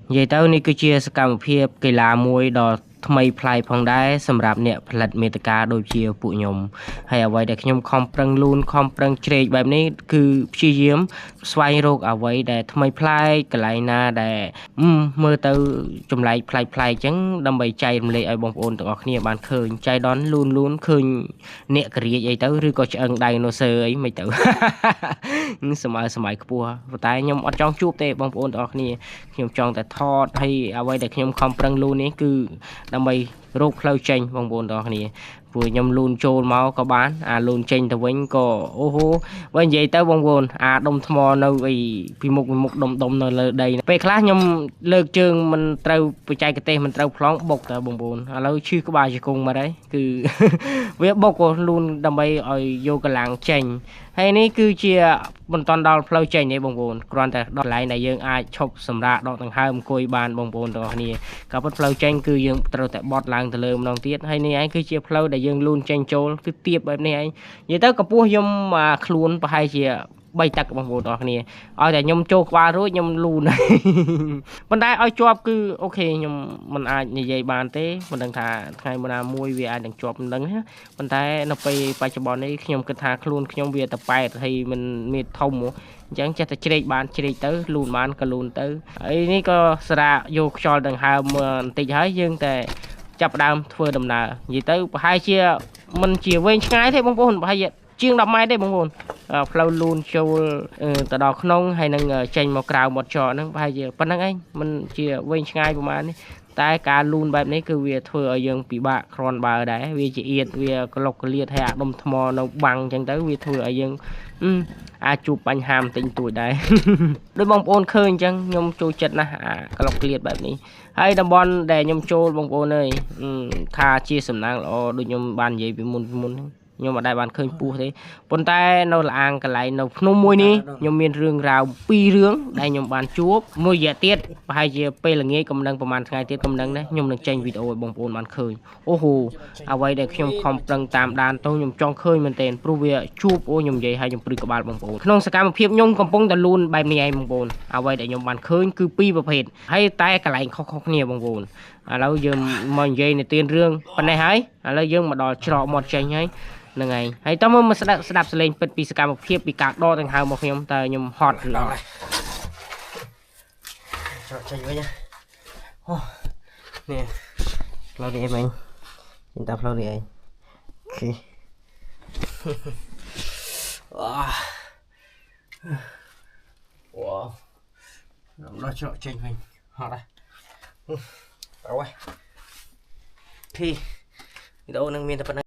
និយាយទៅនេះគឺជាសកម្មភាពកីឡាមួយដ៏ថ្មីប្លែកផងដែរសម្រាប់អ្នកផលិតមាតិកាដូចជាពួកខ្ញុំហើយអ្វីដែលខ្ញុំខំប្រឹងលូនខំប្រឹងជ្រែកបែបនេះគឺព្យាយាមស្វែងរកអ្វីដែលថ្មីប្លែកកន្លែងណាដែលមើលទៅចម្លែកប្លែកៗអញ្ចឹងដើម្បីចែករំលែកឲ្យបងប្អូនទាំងអស់គ្នាបានឃើញចៃដន្យលូនឃើញអ្នកក្រៀកអីទៅឬក៏ឆ្អឹងដៃណូស័រអីមិនទៅសម័យខ្ពស់ប៉ុន្តែខ្ញុំអត់ចង់ជួបទេបងប្អូនទាំងអស់គ្នាខ្ញុំចង់តែថតហើយអ្វីដែលខ្ញុំខំប្រឹងលូននេះគឺដើម្បីរកផ្លូវចេញបងប្អូនទាំងអស់គ្នាព្រោះខ្ញុំលូនចូលមកក៏បានអាលូនចេញទៅវិញក៏អូហូបើនិយាយទៅបងប្អូនអាដុំថ្មនៅអីពីមុខដុំនៅលើដីពេលខ្លះខ្ញុំលើកជើងមិនត្រូវបច្ចេកទេសមិនត្រូវប្លង់បុកតើបងប្អូនឥឡូវឈឺក្បាលជង្គង់មកហើយគឺវាបុកក៏លូនដើម្បីឲ្យយកកម្លាំងចេញហើយនេះគឺជាមិនតាន់ដល់ផ្លូវចេញទេបងប្អូនគ្រាន់តែដល់កន្លែងដែលយើងអាចឈប់សម្រាកដកដង្ហើមអង្គុយបានបងប្អូនទាំងអស់គ្នាក៏ប៉ុន្តែផ្លូវចេញគឺយើងត្រូវតែបត់ឡើងទៅលើម្ដងទៀតហើយនេះឯងគឺជាផ្លូវដែលយើងលូនចេញចូលគឺទៀបបែបនេះឯងនិយាយទៅកម្ពស់ខ្ញុំខ្លួនប្រហែលជា3 ទឹកបងប្អូនទាំងអស់គ្នាឲ្យតែខ្ញុំចូលក្បាលរួចខ្ញុំលូនប៉ុន្តែឲ្យជាប់គឺអូខេខ្ញុំមិនអាចនិយាយបានទេមិនដឹងថាថ្ងៃណាមួយវាអាចនឹងជាប់មិនដឹងណាប៉ុន្តែនៅពេលបច្ចុប្បន្ននេះខ្ញុំគិតថាខ្លួនខ្ញុំវាតែប៉ែតហើយមិនមានធំហ៎អញ្ចឹងចេះតែជ្រែកបានជ្រែកទៅលូនបានក៏លូនទៅហើយនេះក៏សារៈយកខ្យល់ដង្ហើមបន្តិចហើយយើងតែចាប់ផ្ដើមធ្វើដំណើរនិយាយទៅប្រហែលជាមិនជាវែងឆ្ងាយទេបងប្អូនប្រហែលជាជាង10 ម៉ែត្រទេបងប្អូនផ្លូវលូនចូលទៅដល់ក្នុងហើយនឹងចេញមកក្រៅមាត់ចកហ្នឹងប្រហែលជាប៉ុណ្្នឹងឯងមិនជាវែងឆ្ងាយប្រហែលនេះតែការលូនបែបនេះគឺវាធ្វើឲ្យយើងពិបាកគ្រាន់បើដែរវាជាអៀតវាក្លុកក្លៀតហើយអាដុំថ្មនៅបាំងអញ្ចឹងទៅវាធ្វើឲ្យយើងអាចជួបបញ្ហាបន្តិចបន្តួចដែរដោយបងប្អូនឃើញអញ្ចឹងខ្ញុំចូលចិត្តណាស់អាក្លុកក្លៀតបែបនេះហើយតំបន់ដែលខ្ញុំចូលបងប្អូនអើយថាជាសំណាងល្អដូចខ្ញុំបាននិយាយពីមុនខ្ញុំអត់ដែលបានឃើញពស់ទេប៉ុន្តែនៅលអាងកន្លែងនៅភ្នំមួយនេះខ្ញុំមានរឿងរ៉ាវ2រឿងដែលខ្ញុំបានជួបមួយរយៈទៀតប្រហែលជាពេលល្ងាចកំណឹងប្រហែលថ្ងៃទៀតកំណឹងណាខ្ញុំនឹងចេញវីដេអូឲ្យបងប្អូនបានឃើញអូហូអ្វីដែលខ្ញុំខំប្រឹងតាមដានទៅខ្ញុំចង់ឃើញមែនទែនព្រោះវាជួបអូខ្ញុំនិយាយឲ្យខ្ញុំព្រឺក្បាលបងប្អូនក្នុងសកម្មភាពខ្ញុំកំពុងតែលូនបែបនេះឯងបងប្អូនអ្វីដែលខ្ញុំបានឃើញគឺ2ប្រភេទហើយតែកន្លែងខុសៗគ្នាបងប្អូនឥឡូវយើងមកនិយាយនិទានរឿងប៉ុណ្ណេះហើយឥឡូវយើងមកដល់ច្រកមាត់ចេញហើយហ្នឹងហើយតើមកស្ដាប់សលេងពិតពីសកម្មភាពពីការដកដង្ហើមរបស់ខ្ញុំតើខ្ញុំហត់ឬអត់ចោលចេញវិញអូនេះផ្លូវនេះឯងវិញតែផ្លូវនេះឯងអូខេវ៉ាដល់ច្រកចេញវិញហត់ហើយអូយអូខេវីដេអូនឹងមានតែប៉ុណ្ណឹង